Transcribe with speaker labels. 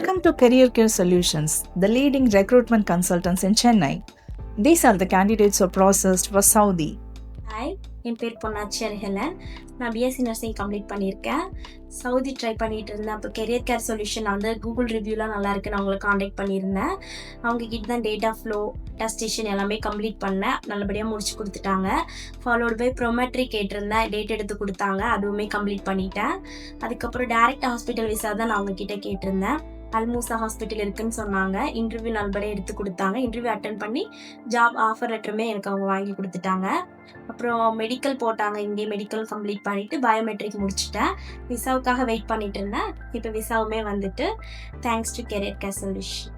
Speaker 1: Welcome to Career Care Solutions, the leading recruitment consultants in Chennai. These are the candidates who are processed for Saudi.
Speaker 2: Hi, என் பேர் Ponnachi Helen. நான் BSc nursing complete பண்ணியிருக்கேன். Saudi try பண்ணிட்டு இருந்தேன். அப்போ career care solution வந்து Google ரிவ்யூலாம் நல்லா இருக்குன்னு அவங்களை காண்டாக்ட் பண்ணியிருந்தேன். அவங்க கிட்ட தான் டேட்டா ஃப்ளோ டெஸ்டேஷன் எல்லாமே கம்ப்ளீட் பண்ணேன். நல்லபடியாக முடிச்சு கொடுத்துட்டாங்க. ஃபாலோடு பை ப்ரொமெட்ரி கேட்டிருந்தேன், டேட் எடுத்து கொடுத்தாங்க, அதுவுமே கம்ப்ளீட் பண்ணிட்டேன். அதுக்கப்புறம் டேரக்ட் ஹாஸ்பிட்டல் விசா தான் நான் அவங்க கிட்ட கேட்டிருந்தேன். அல்மூசா ஹாஸ்பிட்டல் இருக்குன்னு சொன்னாங்க. இன்டர்வியூ நல்லபடியாக எடுத்து கொடுத்தாங்க. இன்டர்வியூ அட்டன் பண்ணி ஜாப் ஆஃபர் லெட்டருமே எனக்கு அவங்க வாங்கி கொடுத்துட்டாங்க. அப்புறம் மெடிக்கல் போட்டாங்க. இங்கே மெடிக்கல் கம்ப்ளீட் பண்ணிவிட்டு பயோமெட்ரிக் முடிச்சுட்டேன். விசாவுக்காக வெயிட் பண்ணிட்டு இருந்தேன். இப்போ விசாவுமே வந்துட்டு thanks to career care solution.